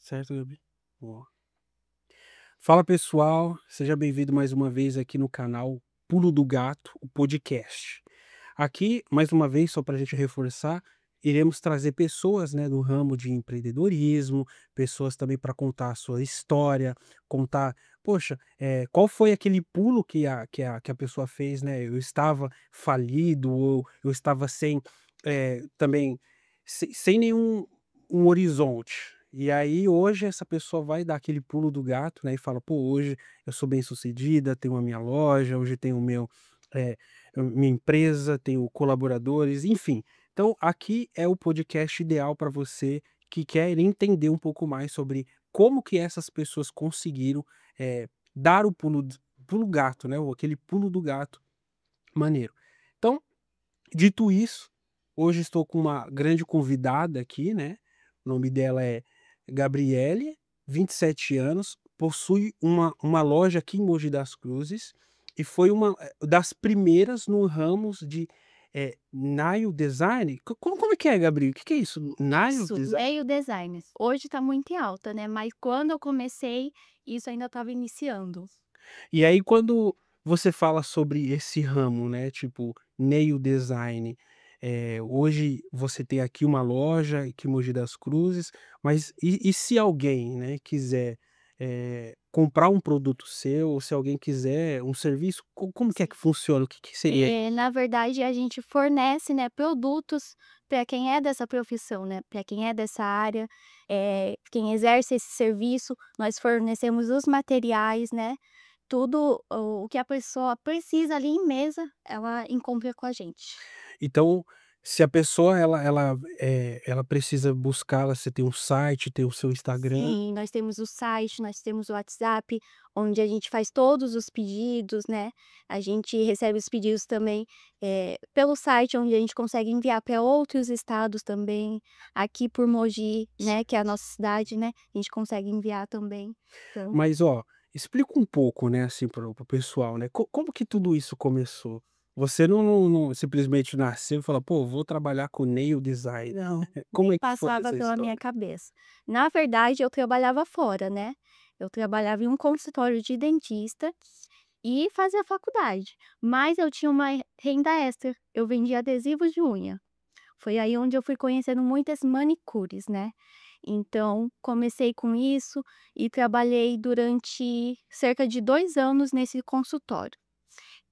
Certo, Gabi? Boa. Fala pessoal, seja bem-vindo mais uma vez aqui no canal Pulo do Gato, o podcast. Aqui, mais uma vez, só para a gente reforçar, iremos trazer pessoas, né, do ramo de empreendedorismo, pessoas também para contar a sua história, contar, poxa, qual foi aquele pulo que a pessoa fez, né? Eu estava falido, ou eu estava sem, também, sem nenhum horizonte. E aí, hoje, essa pessoa vai dar aquele pulo do gato, né? E fala, pô, hoje eu sou bem-sucedida, tenho a minha loja, hoje tenho o meu. eh, minha empresa, tenho colaboradores, enfim. Então, aqui é o podcast ideal para você que quer entender um pouco mais sobre como que essas pessoas conseguiram, dar o pulo gato, né, ou aquele pulo do gato maneiro. Então, dito isso, hoje estou com uma grande convidada aqui, né, o nome dela é Gabriele, 27 anos, possui uma loja aqui em Mogi das Cruzes, e foi uma, das primeiras no ramos de, nail design? Como é que é, Gabriel? O que que é isso? Nail Isso, design? nail designer. Hoje tá muito em alta, né, mas quando eu comecei, isso ainda estava iniciando. E aí quando você fala sobre esse ramo, né, tipo nail design, hoje você tem aqui uma loja aqui em Mogi das Cruzes, mas e se alguém, né, quiser, comprar um produto seu, ou se alguém quiser um serviço, como que é Sim. que funciona? O que que seria? Na verdade, a gente fornece, né, produtos para quem é dessa profissão, né, para quem é dessa área, quem exerce esse serviço, nós fornecemos os materiais, né, tudo o que a pessoa precisa ali em mesa, ela encontra com a gente. Então, se a pessoa ela precisa buscar, você tem um site, tem o seu Instagram. Sim, nós temos o site, nós temos o WhatsApp, onde a gente faz todos os pedidos, né. A gente recebe os pedidos também, pelo site, onde a gente consegue enviar para outros estados também. Aqui por Mogi, né, que é a nossa cidade, né, a gente consegue enviar também. Então Mas ó, explica um pouco, né, assim, para o pessoal, né, como que tudo isso começou? Você não simplesmente nasceu e falou: "Pô, vou trabalhar com nail design". não, Como nem é que foi passava essa pela minha história? cabeça. Na verdade, eu trabalhava fora, né. Eu trabalhava em um consultório de dentista e fazia faculdade, mas eu tinha uma renda extra, eu vendia adesivos de unha. Foi aí onde eu fui conhecendo muitas manicures, né. Então, comecei com isso e trabalhei durante cerca de 2 anos nesse consultório.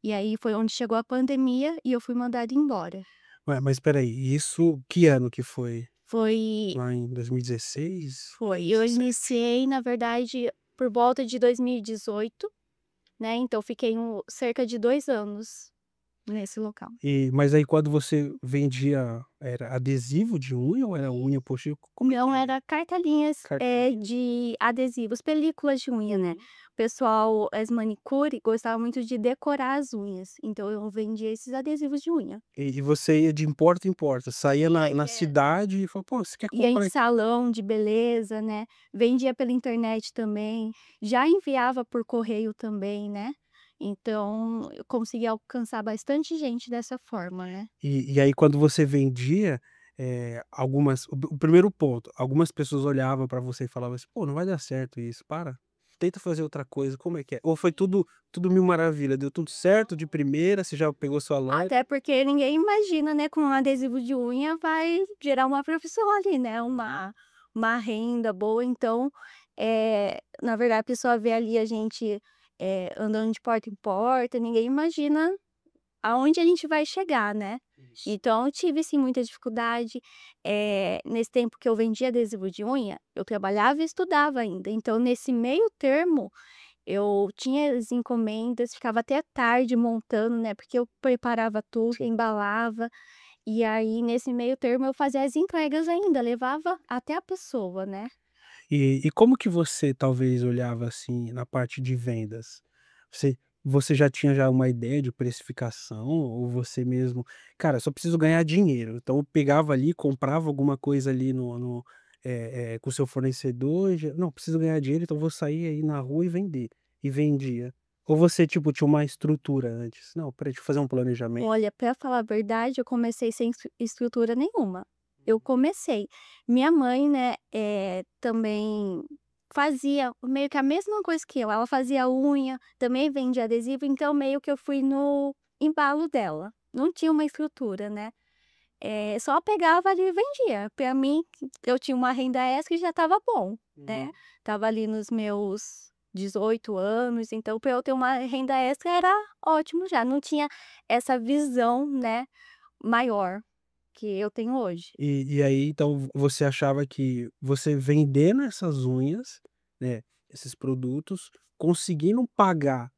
E aí foi onde chegou a pandemia e eu fui mandada embora. Ué, mas espera aí, isso que ano que foi? Foi Lá em 2016? eu iniciei, na verdade, por volta de 2018, né, então fiquei cerca de 2 anos nesse local. Mas aí quando você vendia, era adesivo de unha ou era unha postiça? Como é que Não, era? era cartelinhas, Carteirinha? de adesivos, películas de unha, né. O pessoal, as manicure, gostava muito de decorar as unhas, então eu vendia esses adesivos de unha. E você ia de porta em porta, saía Sim, na cidade e falou: "Pô, você quer ia em comprar aqui?" salão de beleza, né, vendia pela internet também, já enviava por correio também, né, então eu consegui alcançar bastante gente dessa forma, né. E aí quando você vendia, algumas o primeiro ponto, algumas pessoas olhavam pra você e falavam assim: "Pô, não vai dar certo isso, para, tenta fazer outra coisa", como é que é? Ou foi tudo mil maravilha, deu tudo certo de primeira, você já pegou sua loja? Até porque ninguém imagina, né, com um adesivo de unha vai gerar uma profissão ali, né, uma renda boa, então, na verdade a pessoa vê ali a gente, andando de porta em porta, ninguém imagina aonde a gente vai chegar, né. Isso. Então eu tive sim muita dificuldade, nesse tempo que eu vendia adesivo de unha, eu trabalhava e estudava ainda, então nesse meio termo eu tinha as encomendas, ficava até tarde montando, né, porque eu preparava tudo, embalava, e aí nesse meio termo eu fazia as entregas ainda, levava até a pessoa, né. E como que você talvez olhava, assim, na parte de vendas? Você já tinha já uma ideia de precificação ou você mesmo: "Cara, só preciso ganhar dinheiro", então eu pegava ali, comprava alguma coisa ali com o seu fornecedor e já: "Não, preciso ganhar dinheiro, então vou sair aí na rua e vender", e vendia? Ou você, tipo, tinha uma estrutura antes? "Não, espera, deixa eu fazer um planejamento". Olha, pra falar a verdade, eu comecei sem estrutura nenhuma. eu comecei. Minha mãe, né, também fazia meio que a mesma coisa que eu, ela fazia unha, também vendia adesivo, então meio que eu fui no embalo dela. Não tinha uma estrutura, né. Só pegava ali e vendia. Pra mim, eu tinha uma renda extra e já estava bom, né. Uhum. Estava ali nos meus 18 anos, então pra eu ter uma renda extra era ótimo já, não tinha essa visão, né, maior que eu tenho hoje. E aí, então, você achava que você vendendo essas unhas, né, esses produtos, conseguindo pagar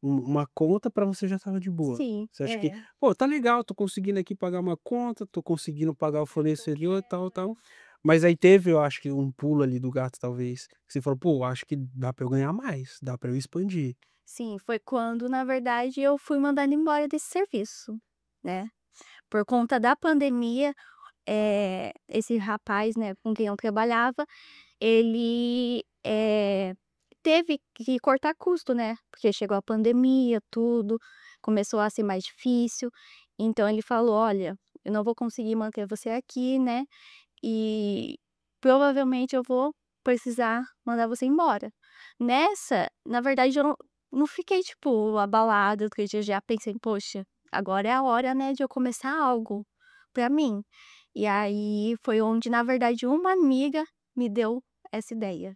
uma conta pra você já estava de boa. Sim, Você acha que: é. "Pô, tá legal, tô conseguindo aqui pagar uma conta, tô conseguindo pagar o fornecedor, tal, tal". Mas aí teve, eu acho que um pulo ali do gato, talvez, que você falou: "Pô, acho que dá pra eu ganhar mais, dá pra eu expandir". Sim, foi quando, na verdade, eu fui mandada embora desse serviço, né. Por conta da pandemia, esse rapaz, né, com quem eu trabalhava, ele, teve que cortar custo, né, porque chegou a pandemia, tudo, começou a ser mais difícil. Então ele falou: "Olha, eu não vou conseguir manter você aqui, né, e provavelmente eu vou precisar mandar você embora". Nessa, na verdade eu não fiquei, tipo, abalada, porque eu já pensei: "Poxa, agora é a hora, né, de eu começar algo pra mim". E aí foi onde, na verdade, uma amiga me deu essa ideia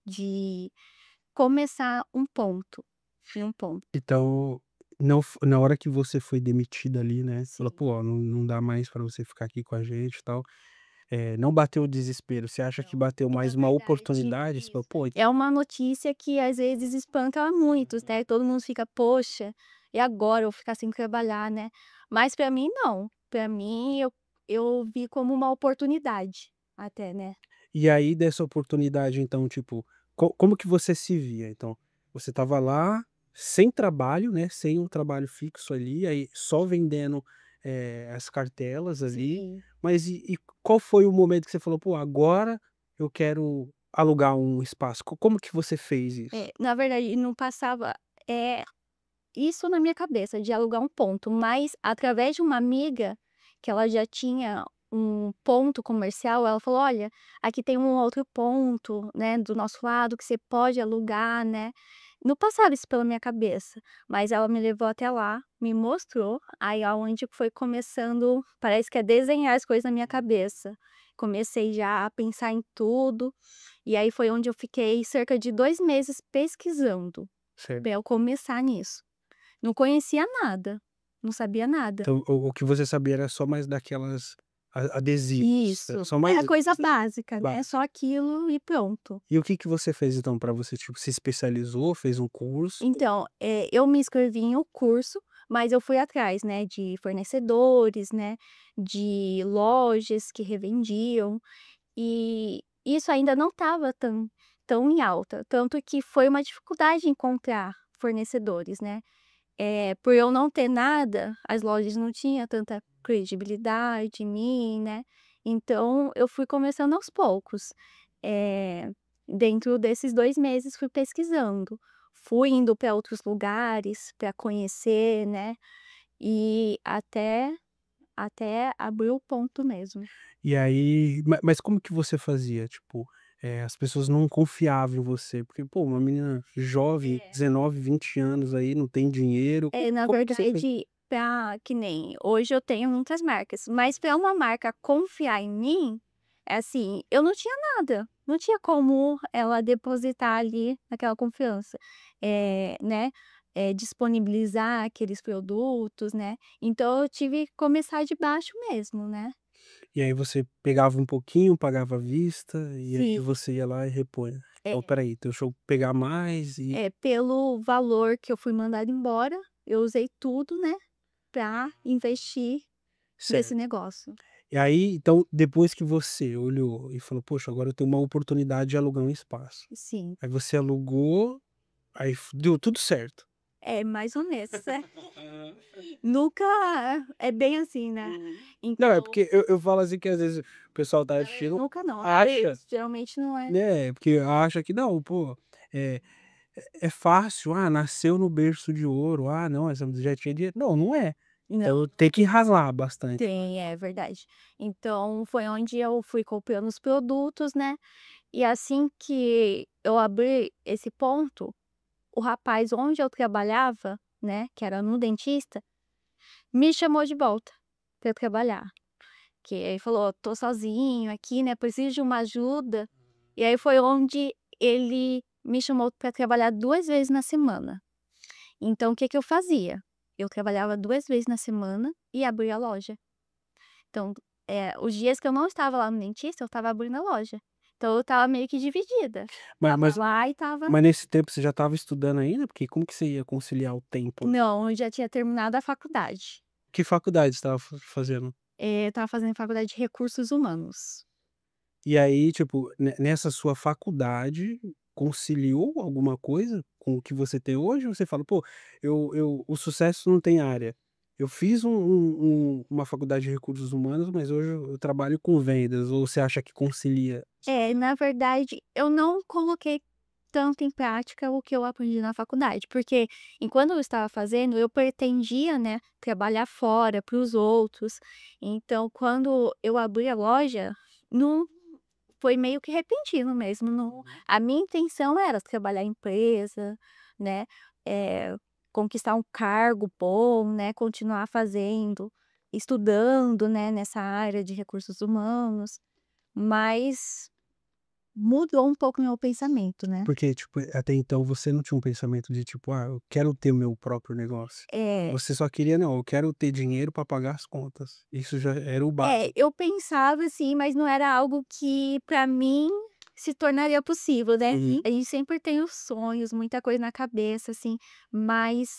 de começar um ponto, em um ponto. Então, não f na hora que você foi demitida ali, né, falou: Sim. "Pô, ó, não dá mais pra você ficar aqui com a gente e tal". Não bateu o desespero, você acha que Não, bateu na mais uma verdade oportunidade? Você falou: isso. "Pô". É uma notícia que às vezes espanta muitos, né, todo mundo fica: "Poxa, e agora eu vou ficar sem trabalhar, né". Mas pra mim não, pra mim eu vi como uma oportunidade até, né. E aí dessa oportunidade então, tipo, como que você se via? Então, você estava lá, sem trabalho, né, sem um trabalho fixo ali, aí só vendendo, as cartelas ali, Sim. mas e qual foi o momento que você falou: "Pô, agora eu quero alugar um espaço"? Como que você fez isso? Na verdade não passava, isso na minha cabeça, de alugar um ponto, mas através de uma amiga, que ela já tinha um ponto comercial, ela falou: "Olha, aqui tem um outro ponto, né, do nosso lado que você pode alugar, né". Não passava isso pela minha cabeça, mas ela me levou até lá, me mostrou, aí aonde foi começando, parece que é desenhar as coisas na minha cabeça. Comecei já a pensar em tudo, e aí foi onde eu fiquei cerca de 2 meses pesquisando, Certo. pra eu começar nisso. Não conhecia nada, não sabia nada. Então o que você sabia era só mais daquelas adesivos, Isso, só é mais a coisa básica, né, básico. só aquilo e pronto. E o que que você fez então para você, tipo, se especializou, fez um curso? Então, eu me inscrevi em um curso, mas eu fui atrás, né, de fornecedores, né, de lojas que revendiam, e isso ainda não estava tão em alta, tanto que foi uma dificuldade encontrar fornecedores, né. Por eu não ter nada, as lojas não tinha tanta credibilidade em mim, né, então eu fui começando aos poucos. Eh, Dentro desses 2 meses fui pesquisando, fui indo para outros lugares para conhecer, né, e até abrir o ponto mesmo. E aí mas como que você fazia? Tipo, as pessoas não confiavam em você, porque, pô, uma menina jovem, É. 19, 20 anos aí, não tem dinheiro, Na como que você fez? verdade, pra que nem hoje eu tenho muitas marcas, mas para uma marca confiar em mim, é assim, eu não tinha nada, não tinha como ela depositar ali aquela confiança, né, disponibilizar aqueles produtos, né, então eu tive que começar de baixo mesmo, né. E aí você pegava um pouquinho, pagava à vista, e aí Sim. você ia lá e repunha. Então É. espera aí, deixa eu pegar mais e Pelo valor que eu fui mandada embora, eu usei tudo, né, pra investir nesse certo. negócio. E aí, então, depois que você olhou e falou: "Poxa, agora eu tenho uma oportunidade de alugar um espaço". Sim. Aí você alugou, aí deu tudo certo. É, mais ou menos, nunca é bem assim, né. Uhum. Não, é Então porque eu falo assim que às vezes o pessoal tá na verdade assistindo, nunca não, às acha, vezes, geralmente não é. né, porque acha que não, pô, é é fácil, nasceu no berço de ouro, não, essa já tinha dinheiro. Não, não é. Então tem que ralar bastante. Tem, é verdade. Então foi onde eu fui comprando os produtos, né, e assim que eu abri esse ponto, o rapaz onde eu trabalhava, né, que era no dentista, me chamou de volta para trabalhar, que ele falou: "Tô sozinho aqui, né, preciso de uma ajuda", e aí foi onde ele me chamou para trabalhar 2 vezes na semana. Então o que que eu fazia? Eu trabalhava 2 vezes na semana e abria a loja. Então, os dias que eu não estava lá no dentista, eu estava abrindo a loja. Então eu estava meio que dividida. Ma Estava mas lá e estava mas nesse tempo você já estava estudando ainda? Porque como que você ia conciliar o tempo? não, eu já tinha terminado a faculdade. Que faculdade você estava fazendo? Eu estava fazendo faculdade de recursos humanos. E aí, tipo, nessa sua faculdade, conciliou alguma coisa com o que você tem hoje? Ou você fala: "Pô, o sucesso não tem área. Eu fiz uma faculdade de recursos humanos, mas hoje eu trabalho com vendas", ou você acha que concilia? Na verdade, eu não coloquei tanto em prática o que eu aprendi na faculdade, porque enquanto eu estava fazendo, eu pretendia, né, trabalhar fora para os outros. Então, quando eu abri a loja, não foi meio que repentino mesmo, não a minha intenção era trabalhar em empresa, né, eh, conquistar um cargo bom, né, continuar fazendo, estudando, né, nessa área de recursos humanos, mas mudou um pouco meu pensamento, né. Porque, tipo, até então você não tinha um pensamento de tipo: "Ah, eu quero ter o meu próprio negócio". É, Você só queria: "Não, eu quero ter dinheiro para pagar as contas". Isso já era o básico. eu pensava assim, mas não era algo que para mim se tornaria possível, né. Uhum. A gente sempre tem os sonhos, muita coisa na cabeça, assim, mas,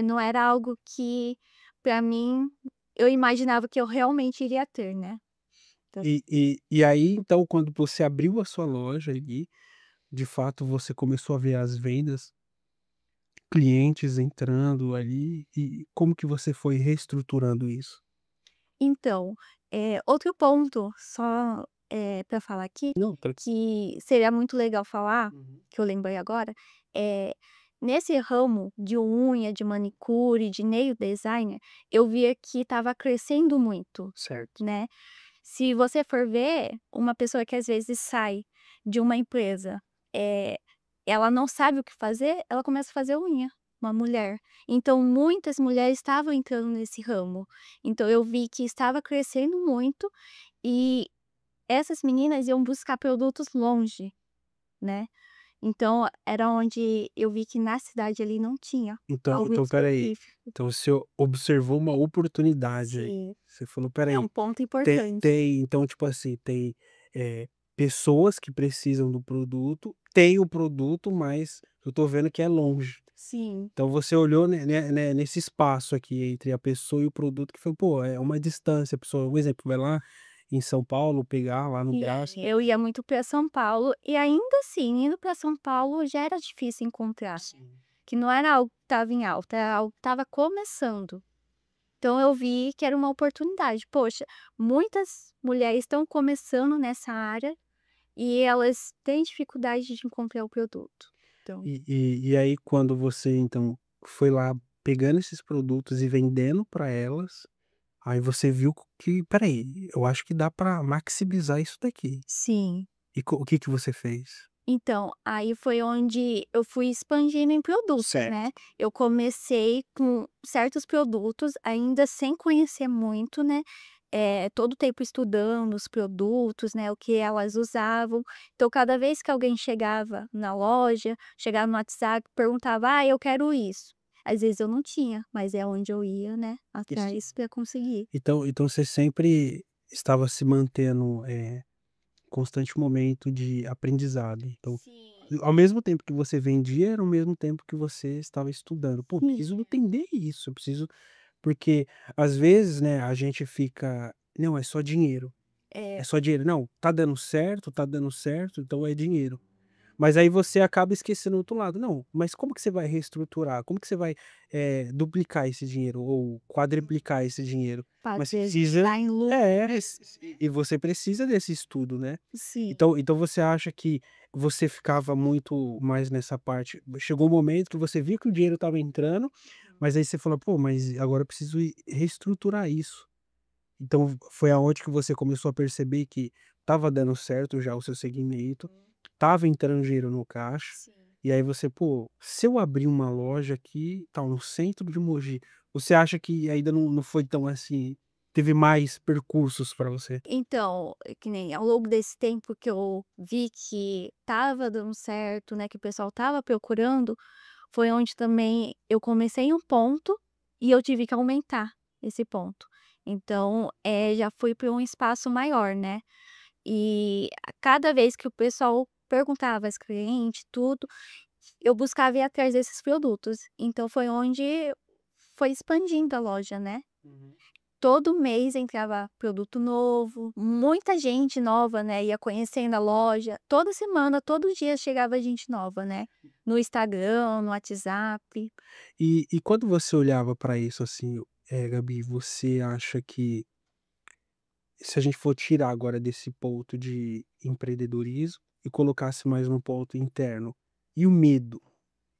não era algo que para mim eu imaginava que eu realmente iria ter, né. Então E aí, então, quando você abriu a sua loja ali, de fato você começou a ver as vendas, clientes entrando ali, e como que você foi reestruturando isso? então, outro ponto só, pra falar aqui, Não, que seria muito legal falar, uhum. que eu lembrei agora, é nesse ramo de unha, de manicure, de nail designer, eu via que estava crescendo muito, Certo. né. Se você for ver, uma pessoa que às vezes sai de uma empresa, eh, ela não sabe o que fazer, ela começa a fazer unha, uma mulher. Então muitas mulheres estavam entrando nesse ramo. Então eu vi que estava crescendo muito e essas meninas iam buscar produtos longe, né. Então era onde eu vi que na cidade ali não tinha algo Então espera aí, específico. então você observou uma oportunidade aí. Sim, Você falou: "Espera é um aí, ponto tem importante. tem então, tipo assim, tem, pessoas que precisam do produto, tem o produto, mas eu tô vendo que é longe". Sim. Então você olhou nesse espaço aqui entre a pessoa e o produto que foi, pô, é uma distância, a pessoa, um exemplo, vai lá em São Paulo pegar lá no Brás. Eu ia muito para São Paulo e ainda assim, indo para São Paulo já era difícil encontrar, Sim. que não era algo que estava em alta, era algo que estava começando. Então eu vi que era uma oportunidade. Poxa, muitas mulheres estão começando nessa área e elas têm dificuldade de encontrar o produto. Então E aí quando você então foi lá pegando esses produtos e vendendo para elas, aí você viu que: "Espera aí, eu acho que dá para maximizar isso daqui". sim. E o que que você fez? Então, aí foi onde eu fui expandindo em produtos, né. Certo. Eu comecei com certos produtos, ainda sem conhecer muito, né, todo o tempo estudando os produtos, né, o que elas usavam. Então, cada vez que alguém chegava na loja, chegava no WhatsApp, perguntava: "Ah, eu quero isso". Às vezes eu não tinha, mas é onde eu ia, né, Isso. atrás para conseguir. Então você sempre estava se mantendo, constante momento de aprendizado. Então, Sim. ao mesmo tempo que você vendia, era o mesmo tempo que você estava estudando. Pô, Sim. preciso entender isso, eu preciso porque às vezes, né, a gente fica: "Não, é só dinheiro, é É, só dinheiro. Não, tá dando certo, então é dinheiro". Mas aí você acaba esquecendo o outro lado. Não, mas como que você vai reestruturar? Como que você vai, duplicar esse dinheiro ou quadruplicar esse dinheiro? Mas fazer precisa gerar em lucro. e você precisa desse estudo, né. Sim. Então você acha que você ficava muito mais nessa parte chegou um momento que você viu que o dinheiro estava entrando, Mas aí você falou: "Pô, mas agora eu preciso reestruturar isso". Então foi aonde que você começou a perceber que estava dando certo já o seu segmento, estava entrando dinheiro no caixa, Sim. e aí você: "Pô, se eu abrir uma loja aqui, tal, no centro de Mogi", você acha que ainda não foi tão assim, teve mais percursos para você? Então, que nem ao longo desse tempo que eu vi que estava dando certo, né, que o pessoal estava procurando, foi onde também eu comecei em um ponto e eu tive que aumentar esse ponto. Então, já fui para um espaço maior, né. E a cada vez que o pessoal perguntava, as clientes, tudo, eu buscava ir atrás desses produtos. Então foi onde foi expandindo a loja, né. Uhum. Todo mês entrava produto novo, muita gente nova, né, ia conhecendo a loja. Toda semana, todo dia chegava gente nova, né, no Instagram, no WhatsApp. E quando você olhava para isso, assim, Gabi, você acha que se a gente for tirar agora desse ponto de empreendedorismo e colocasse mais no ponto interno, e o medo?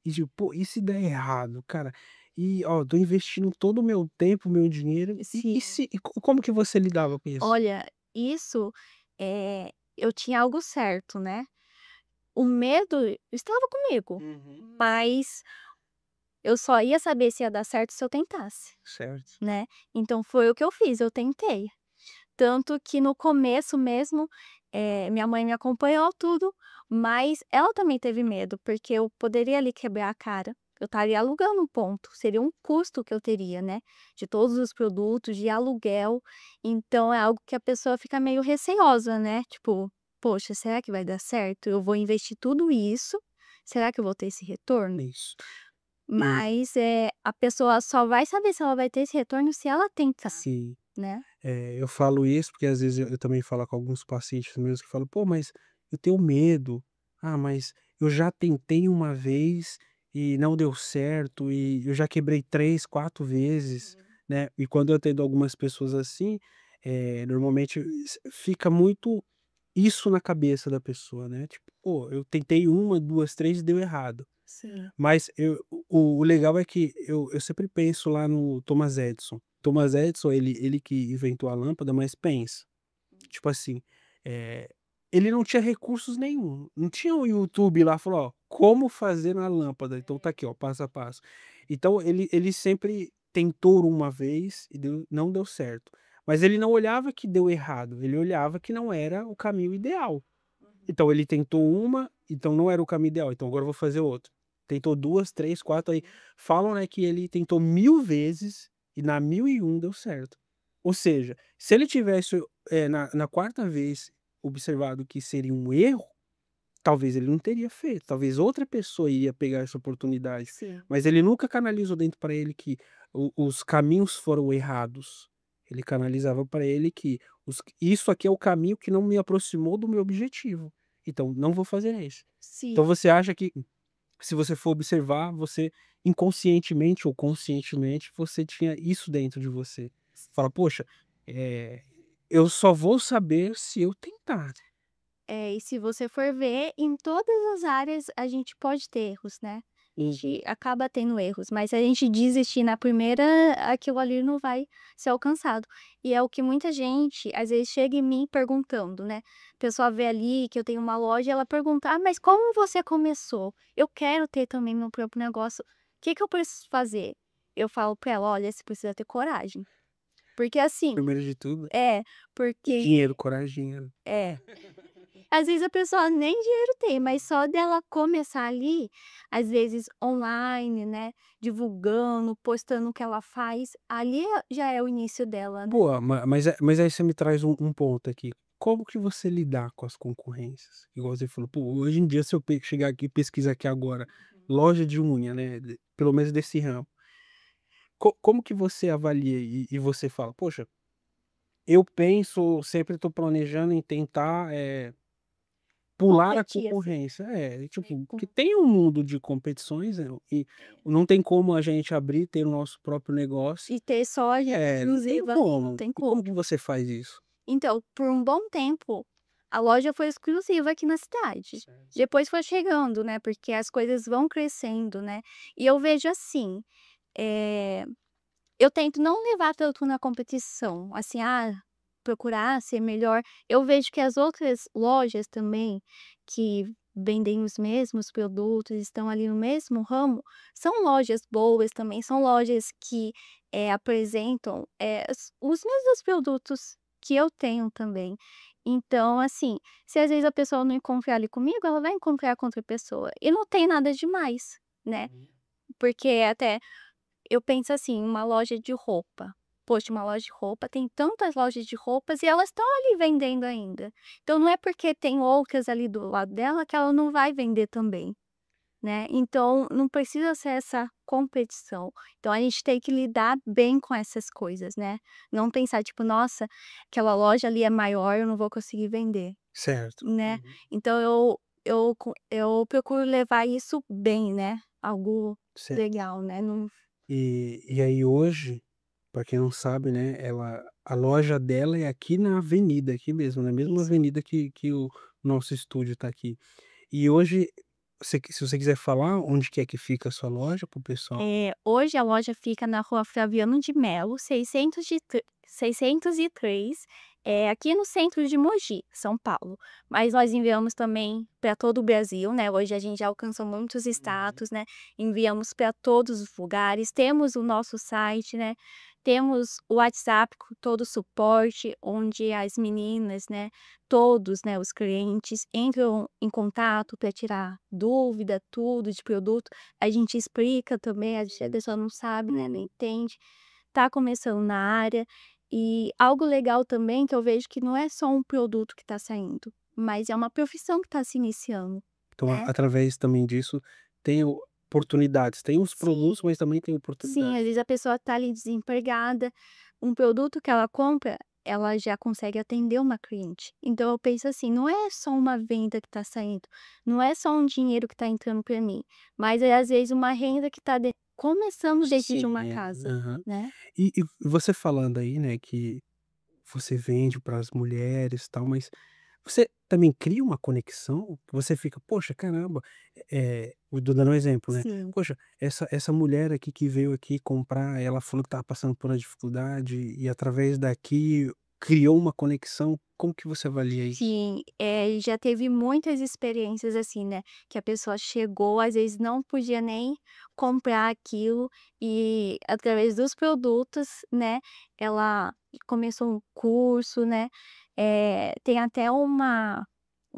E tipo: "Pô, e se der errado, cara? E, ó, tô investindo todo o meu tempo, meu dinheiro, e Sim. se", como que você lidava com isso? Olha, isso, eu tinha algo certo, né. O medo estava comigo, Uhum. mas eu só ia saber se ia dar certo se eu tentasse, Certo. né. Então foi o que eu fiz, eu tentei. Tanto que no começo mesmo, minha mãe me acompanhou tudo, mas ela também teve medo, porque eu poderia ali quebrar a cara, eu estaria alugando um ponto, seria um custo que eu teria, né, de todos os produtos, de aluguel, então é algo que a pessoa fica meio receosa, né, tipo: "Poxa, será que vai dar certo? Eu vou investir tudo isso, será que eu vou ter esse retorno?". Isso. E Mas, a pessoa só vai saber se ela vai ter esse retorno se ela tentar, sim. né. Eu falo isso porque às vezes eu também falo com alguns pacientes meus que falam: "Pô, mas eu tenho medo. Ah, mas eu já tentei uma vez e não deu certo e eu já quebrei 3, 4 vezes", Uhum. né. E quando eu atendo algumas pessoas assim, normalmente fica muito isso na cabeça da pessoa, né, tipo: "Pô, eu tentei uma, 2, 3 e deu errado". Sim. Mas o legal é que eu sempre penso lá no Thomas Edison. Thomas Edison, ele que inventou a lâmpada, mas pensa, tipo assim, eh, ele não tinha recursos nenhum, não tinha o YouTube lá, falou: "Ó, como fazer na lâmpada", então tá aqui, ó, passo a passo. Então ele sempre tentou uma vez e não deu certo, mas ele não olhava que deu errado, ele olhava que não era o caminho ideal. Uhum. Então ele tentou uma, então não era o caminho ideal, então agora eu vou fazer outra. Tentou 2, 3, 4, aí Sim. falam, né, que ele tentou 1000 vezes e na 1001 deu certo. Ou seja, se ele tivesse, na quarta vez observado que seria um erro, talvez ele não teria feito, talvez outra pessoa iria pegar essa oportunidade, Sim. mas ele nunca canalizou dentro para ele que os caminhos foram errados. Ele canalizava para ele que isso aqui é o caminho que não me aproximou do meu objetivo, então não vou fazer esse. Sim. Então você acha que, se você for observar, você inconscientemente ou conscientemente, você tinha isso dentro de você. Fala: "Poxa, eh, eu só vou saber se eu tentar". E se você for ver, em todas as áreas a gente pode ter erros, né. A Uhum. gente acaba tendo erros, mas se a gente desistir na primeira, aquilo ali não vai ser alcançado. E é o que muita gente, às vezes, chega em mim perguntando, né. A pessoa vê ali que eu tenho uma loja, ela pergunta: "Ah, mas como você começou? Eu quero ter também meu próprio negócio, o que que eu preciso fazer?". Eu falo pra ela: "Olha, você precisa ter coragem". Porque assim Primeiro de tudo, é, porque dinheiro, coragem, dinheiro. é. Às vezes a pessoa nem dinheiro tem, mas só dela começar ali, às vezes online, né, divulgando, postando o que ela faz, ali já é o início dela, né. Boa, mas aí você me traz um ponto aqui. Como que você lidar com as concorrências? Igual você falou: "Pô, hoje em dia se eu chegar aqui e pesquisar aqui agora, loja de unha, né, pelo menos desse ramo, como que você avalia e você fala: "Poxa, eu penso, sempre estou planejando em tentar, pular a Competir, assim, concorrência". É, né, tipo, com que tem um mundo de competições, e não tem como a gente abrir, ter o nosso próprio negócio. e ter só a gente Não tem exclusiva, não como. tem E como. como que você faz isso? Então, por um bom tempo, a loja foi exclusiva aqui na cidade. Certo. Depois foi chegando, né, porque as coisas vão crescendo, né. E eu vejo assim, eh, eu tento não levar tanto na competição, assim, procurar ser melhor. Eu vejo que as outras lojas também, que vendem os mesmos produtos, estão ali no mesmo ramo, são lojas boas também, são lojas que, apresentam, os mesmos produtos que eu tenho também. Então, assim, se às vezes a pessoa não encontrar ali comigo, ela vai encontrar com outra pessoa, e não tem nada demais, né, Uhum. porque até eu penso assim, uma loja de roupa. Poxa, uma loja de roupa, tem tantas lojas de roupas e elas estão ali vendendo ainda. Então não é porque tem outras ali do lado dela que ela não vai vender também, né. Então não precisa ser essa competição. Então a gente tem que lidar bem com essas coisas, né. Não pensar tipo: "Nossa, aquela loja ali é maior, eu não vou conseguir vender", Certo. né. Uhum. Então eu procuro levar isso bem, né, algo Certo. legal, né, não. E aí hoje, para quem não sabe, né, a loja dela é aqui na avenida, aqui mesmo, na mesma Isso. avenida que o nosso estúdio tá aqui. E hoje, se você quiser falar onde que é que fica a sua loja para o pessoal. Hoje a loja fica na rua Flaviano de Melo, 603, aqui no centro de Mogi, São Paulo. Mas nós enviamos também para todo o Brasil, né, hoje a gente já alcançou muitos Uhum. status, né, enviamos para todos os lugares, temos o nosso site, né, temos o WhatsApp com todo o suporte, onde as meninas, né, todos, né, os clientes entram em contato para tirar dúvida, tudo de produto. A gente explica também, às vezes a pessoa não sabe, né, não entende, tá começando na área. E algo legal também que eu vejo que não é só um produto que tá saindo, mas é uma profissão que tá se iniciando, Então, né. através também disso, tem oportunidades, tem os produtos, Sim. mas também tem Sim, às oportunidades. vezes a pessoa tá ali desempregada, um produto que ela compra, ela já consegue atender uma cliente. Então eu penso assim, não é só uma venda que tá saindo, não é só um dinheiro que tá entrando para mim, mas é às vezes uma renda que tá começando dentro de Sim, uma casa, aham. né. E você falando aí, né, que você vende para as mulheres, e tal, mas você também cria uma conexão? Você fica: "Poxa, caramba", eu tô dando um exemplo, né, Sim. "Poxa, essa mulher aqui que veio aqui comprar, ela falou que estava passando por uma dificuldade e através daqui criou uma conexão", como que você avalia isso? Sim, já teve muitas experiências assim, né, que a pessoa chegou, às vezes não podia nem comprar aquilo e através dos produtos, né, ela começou um curso, né, tem até o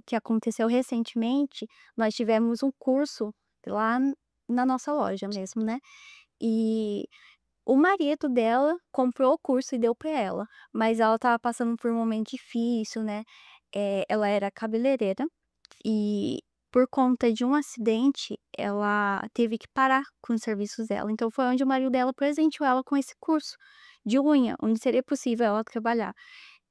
que aconteceu recentemente, nós tivemos um curso lá na nossa loja mesmo, né, e o marido dela comprou o curso e deu para ela, mas ela estava passando por um momento difícil, né, ela era cabeleireira e por conta de um acidente, ela teve que parar com os serviços dela, então foi onde o marido dela presenteou ela com esse curso de unha, onde seria possível ela trabalhar.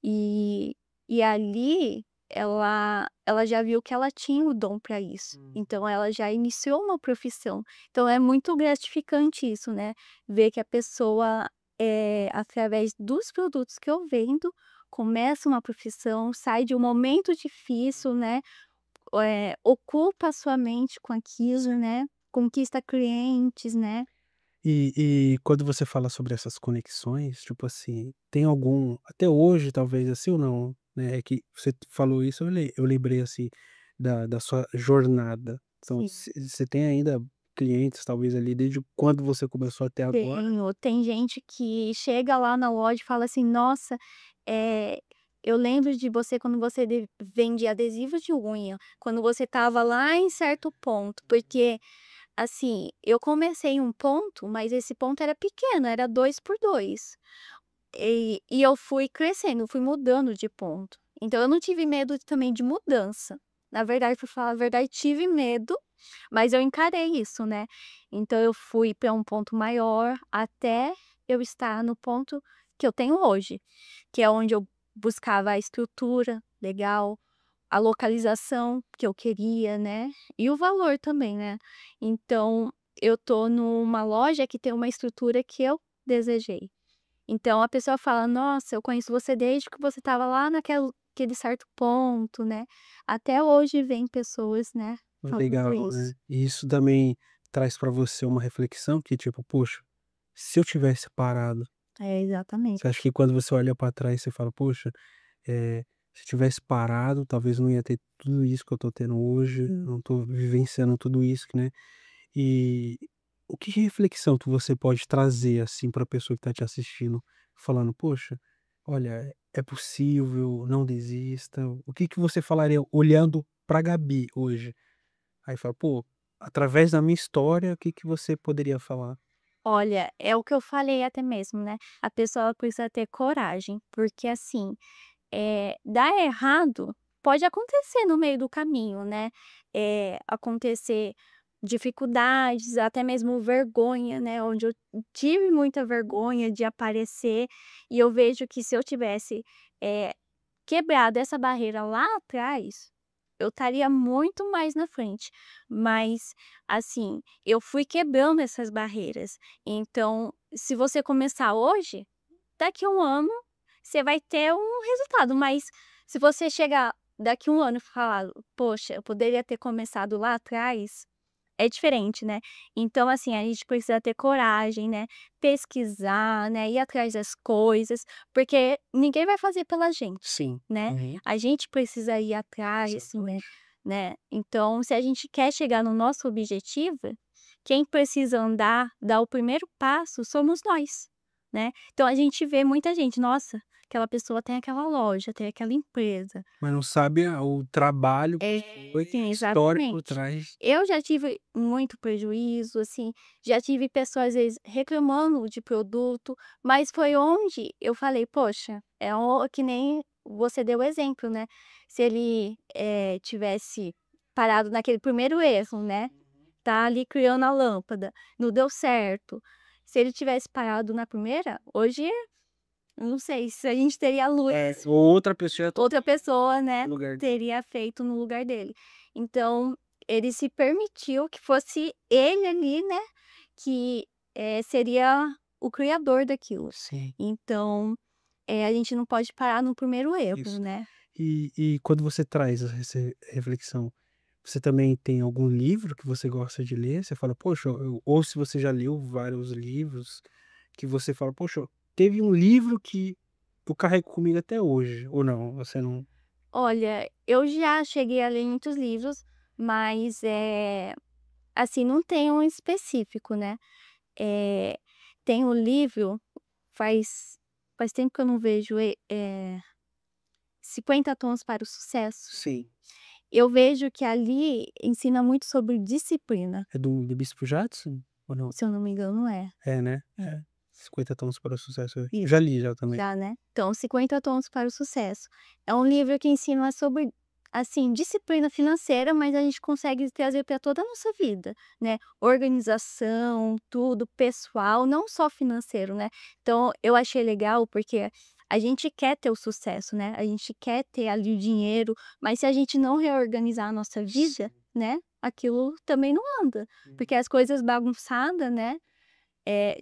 E ali ela já viu que ela tinha o dom para isso, Uhum. então ela já iniciou uma profissão. Então é muito gratificante isso, né, ver que a pessoa, através dos produtos que eu vendo, começa uma profissão, sai de um momento difícil, né, ocupa a sua mente com aquilo, né, conquista clientes, né. E quando você fala sobre essas conexões, tipo assim, tem algum até hoje talvez assim ou não, né, é que você falou isso, eu lembrei assim da sua jornada. Então Sim. você tem ainda clientes talvez ali desde quando você começou até agora? Tenho. Tem gente que chega lá na loja e fala assim: "Nossa, eh, eu lembro de você quando você vendia adesivos de unha, quando você estava lá em certo ponto", porque, assim, eu comecei em um ponto, mas esse ponto era pequeno, era 2 por 2. E eu fui crescendo, fui mudando de ponto. Então eu não tive medo também de mudança. Na verdade, pra falar a verdade, tive medo, mas eu encarei isso, né. Então eu fui para um ponto maior, até eu estar no ponto que eu tenho hoje, que é onde eu buscava a estrutura legal, a localização que eu queria, né, e o valor também, né. Então eu tô numa loja que tem uma estrutura que eu desejei. Então a pessoa fala: "Nossa, eu conheço você desde que você estava lá aquele certo ponto", né. Até hoje vem pessoas, né, falando Legal, isso. né. E isso também traz pra você uma reflexão que tipo: "Poxa, se eu tivesse parado, É, você acha exatamente. que quando você olha pra trás, você fala: "Poxa, se eu tivesse parado, talvez não ia ter tudo isso que eu tô tendo hoje, não tô vivenciando tudo isso", né. E o que reflexão que você pode trazer, assim, pra pessoa que tá te assistindo, falando: "Poxa, olha, é possível, não desista". O que que você falaria olhando pra Gabi hoje? Aí fala: "Pô, através da minha história, o que que você poderia falar?". Olha, é o que eu falei até mesmo, né, a pessoa ela precisa ter coragem, porque assim, dar errado pode acontecer no meio do caminho, né, acontecer dificuldades, até mesmo vergonha, né, onde eu tive muita vergonha de aparecer, e eu vejo que se eu tivesse, eh, quebrado essa barreira lá atrás, eu estaria muito mais na frente. Mas, assim, eu fui quebrando essas barreiras. Então, se você começar hoje, daqui a um ano você vai ter um resultado, mas se você chegar daqui a um ano e falar: "Poxa, eu poderia ter começado lá atrás", é diferente, né. Então, assim, a gente precisa ter coragem, né, pesquisar, né, ir atrás das coisas, porque ninguém vai fazer pela gente, Sim. né. Uhum. A gente precisa ir atrás, assim, Exatamente. né. Então, se a gente quer chegar no nosso objetivo, quem precisa andar, dar o primeiro passo somos nós, né. Então a gente vê muita gente: "Nossa, aquela pessoa tem aquela loja, tem aquela empresa". Mas não sabe o trabalho É, que foi, a sim, história por exatamente. trás. Eu já tive muito prejuízo, assim, já tive pessoas, às vezes, reclamando de produto, mas foi onde eu falei: "Poxa", é o que nem você deu o exemplo, né, se ele, tivesse parado naquele primeiro erro, né, tá ali criando a lâmpada, não deu certo. Se ele tivesse parado na primeira, hoje, eu não sei se a gente teria luz. Outra pessoa Outra pessoa, né, no lugar dele. teria feito no lugar dele. Então, ele se permitiu que fosse ele ali, né, que, seria o criador daquilo. Sim, Então, a gente não pode parar no primeiro erro, isso. né. E quando você traz essa reflexão, você também tem algum livro que você gosta de ler? Você fala: "Poxa", ou se você já leu vários livros que você fala: "Poxa, teve um livro que eu carrego comigo até hoje", ou não, você não. Olha, eu já cheguei a ler muitos livros, mas, assim, não tem um específico, né. Eh, Tem o livro, faz faz tempo que eu não vejo 50 Tons para o Sucesso. Sim. Eu vejo que ali ensina muito sobre disciplina, É do Bispo Jadson ou não? se eu não me engano é. É, né? É. 50 Tons para o Sucesso. Eu Isso, já li já também. já, né. Então, 50 Tons para o Sucesso. É um livro que ensina sobre, assim, disciplina financeira, mas a gente consegue trazer para toda a nossa vida, né. Organização, tudo, pessoal, não só financeiro, né. Então eu achei legal, porque a gente quer ter o sucesso, né, a gente quer ter ali o dinheiro, mas se a gente não reorganizar a nossa vida, Sim. né, aquilo também não anda, Uhum. porque as coisas bagunçadas, né,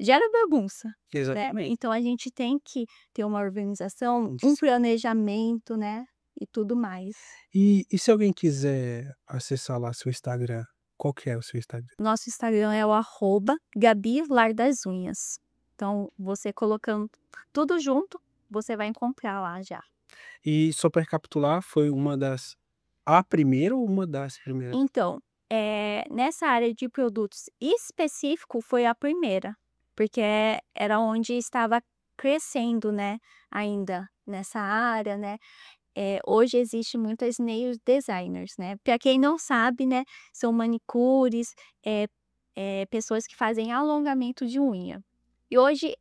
gera bagunça, né. Exatamente. Então a gente tem que ter uma organização, um Dis planejamento, né, e tudo mais. e se alguém quiser acessar lá seu Instagram, qual que é o seu Instagram? Nosso Instagram é o @Gabi Lar das Unhas. Então você colocando tudo junto, você vai encontrar lá já. E só para recapitular, foi uma das a primeira ou uma das primeiras? Então, nessa área de produtos específico foi a primeira, porque era onde estava crescendo, né, ainda nessa área, né. Hoje existe muitas nail designers, né. Para quem não sabe, né, são manicures, pessoas que fazem alongamento de unha. E hoje,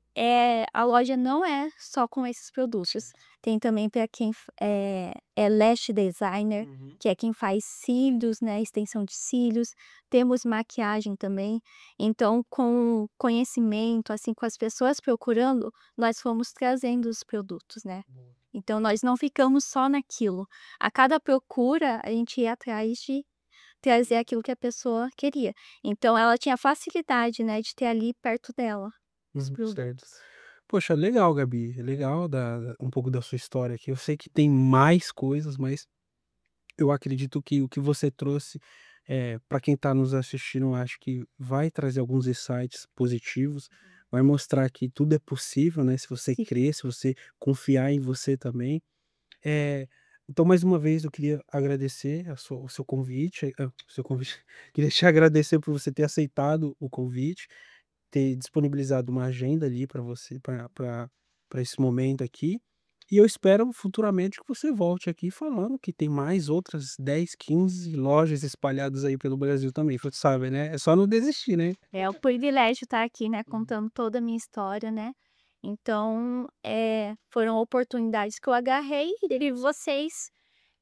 a loja não é só com esses produtos, tem também para quem é lash designer, Uhum. que é quem faz cílios, né, extensão de cílios, temos maquiagem também. Então, com conhecimento, assim, com as pessoas procurando, nós fomos trazendo os produtos, né. Boa. Então nós não ficamos só naquilo. A cada procura, a gente ia atrás de trazer aquilo que a pessoa queria. Então ela tinha facilidade, né, de ter ali perto dela os Certo. produtos. Poxa, legal, Gabi, é legal um pouco da sua história aqui. Eu sei que tem mais coisas, mas eu acredito que o que você trouxe, para quem está nos assistindo, eu acho que vai trazer alguns insights positivos vai mostrar que tudo é possível, né, se você Sim. crer, se você confiar em você também. Eh, então mais uma vez eu queria agradecer o seu convite, o seu convite, queria te agradecer por você ter aceitado o convite, ter disponibilizado uma agenda ali para você, para esse momento aqui, e eu espero futuramente que você volte aqui falando que tem mais outras 10, 15 lojas espalhadas aí pelo Brasil também, você sabe, né, é só não desistir, né. É um privilégio estar aqui, né, contando toda a minha história, né. Então, foram oportunidades que eu agarrei e vocês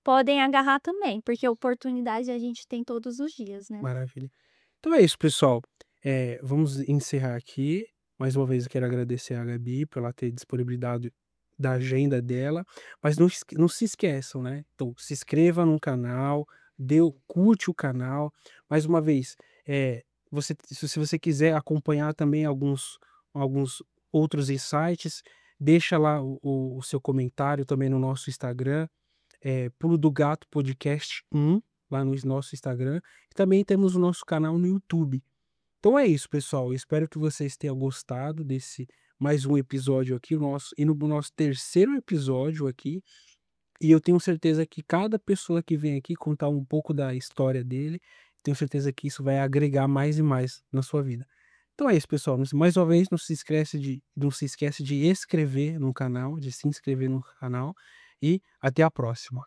podem agarrar também, porque oportunidade a gente tem todos os dias, né. Maravilha. Então é isso, pessoal. Vamos encerrar aqui. Mais uma vez eu quero agradecer a Gabi por ela ter disponibilidade da agenda dela, mas não se esqueçam, né, então se inscreva no canal, curte o canal. Mais uma vez, se você quiser acompanhar também alguns outros insights, deixa lá o seu comentário também no nosso Instagram, Pulo do Gato Podcast 1, lá no nosso Instagram, e também temos o nosso canal no YouTube. Então é isso, pessoal. Eu espero que vocês tenham gostado desse mais um episódio aqui, o nosso indo para o nosso terceiro episódio aqui, e eu tenho certeza que cada pessoa que vem aqui contar um pouco da história dele, tenho certeza que isso vai agregar mais e mais na sua vida. Então é isso, pessoal. Mais uma vez, não se esquece de inscrever no canal, de se inscrever no canal, e até a próxima.